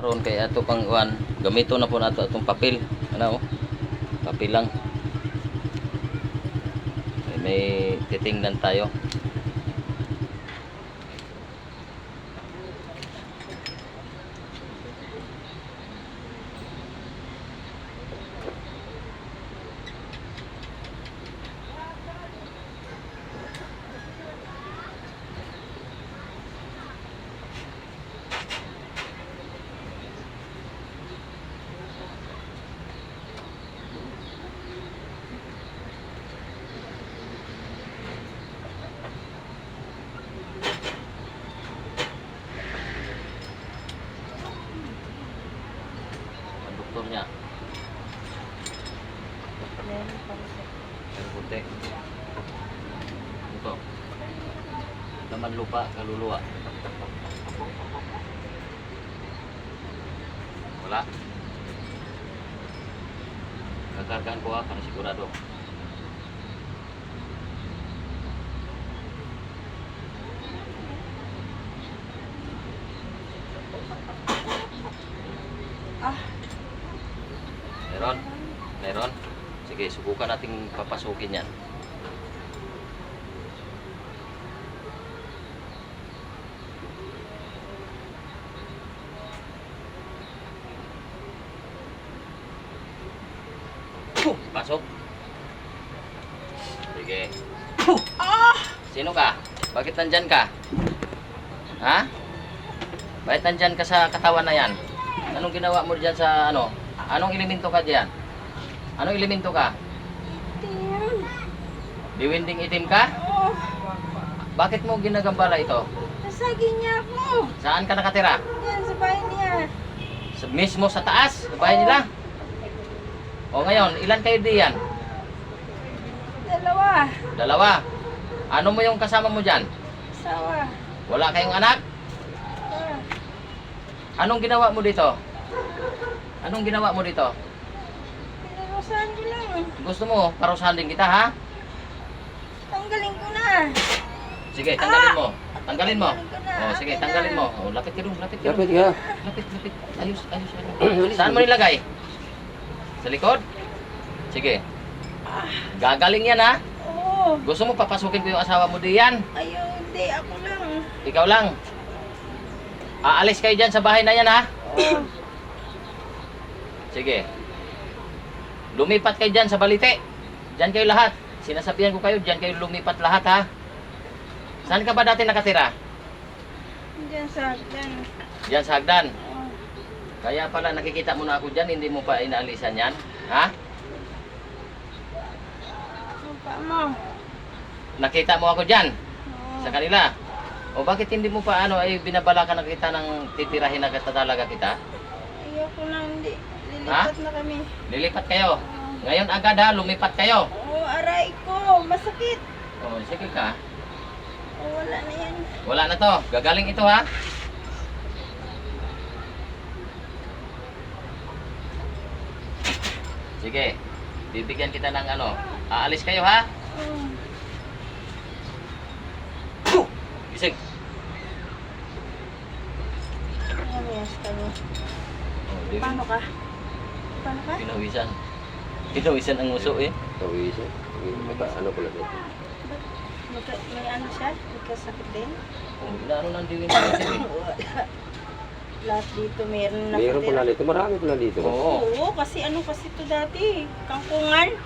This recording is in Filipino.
Karon kay ato pang uwan, gamito na po nato atong papel. Ano? Papel lang. May titingnan tayo. Doktor niya. Pero puti. Ito. Laman lupa, kaluluwa. Wala. Kakargaan ko para sigurado. Meron? Meron? Sige, subukan nating papasukin yan. Pasok. Sige. Sino ka? Bakit nandyan ka? Ha? Bakit nandyan ka sa katawan na yan? Anong ginawa mo dyan sa ano? Anong elemento ka diyan? Anong elemento ka? Itim. Diwinding itim ka? Oo. Bakit mo ginagambala ito? Nasagi niya ako. Saan ka nakatira? Yan, sa bahay niya. Mismo sa taas? Sa bahay nila? O ngayon, ilan kayo diyan? Dalawa. Dalawa. Ano mo yung kasama mo dyan? Asawa. Wala kayong anak? Anong ginawa mo dito? Anong ginawa mo dito? Pinarusahan ko lang. Gusto mo, parusahan din kita, ha? Tanggalin ko na. Sige, tanggalin mo. Tanggalin mo. Tanggalin ko na. O, sige, Akin tanggalin na. mo. O, lapit ka dun, lapit ka dun. Lapit ka. Lapit, lapit. Ayos, ayos, ayos. Saan mo nilagay? Sa likod? Sige. Gagaling yan, ha? Oo. Gusto mo papasukin ko yung asawa mo diyan? Ayaw, hindi. Ako lang. Ikaw lang. Aalis kayo dyan sa bahay na yan, ha? Oo. Sige. Lumipat kayo dyan sa balite. Dyan kayo lahat. Sinasabihan ko kayo, dyan kayo lumipat lahat, ha? Saan ka ba dati nakatira? Diyan sa hagdan. Dyan sa hagdan. Oo. Kaya pala nakikita mo na ako dyan, hindi mo pa inaalisan yan. Ha? Ang pa mo. Nakita mo ako dyan Oo. sa kanila. O bakit hindi mo pa ano ay binabala ka na kita ng titirahin na kita talaga kita? Ayaw ko lang. Hindi. Lilipat na kami. Lilipat kayo. Oo. Ngayon agad ha, lumipat kayo. Oo, aray ko. Masakit. O sige ka. Oo, wala na yan. Wala na to. Gagaling ito ha. Sige. Bibigyan kita ng ano. Aalis kayo ha. Oo. Gising. Ayos kami. Oh, Paano ka? Paano ka? Pinawisan. Pinawisan ang uso eh. Tawisan. Ano pala dito? May ano siya? Nagkasakit din? Oh, inaano nang diwin natin eh. Lahat dito meron na Mayroon pala dito. Marami pala dito. Oo. Oo, kasi ano kasi to dati? Kangkungan.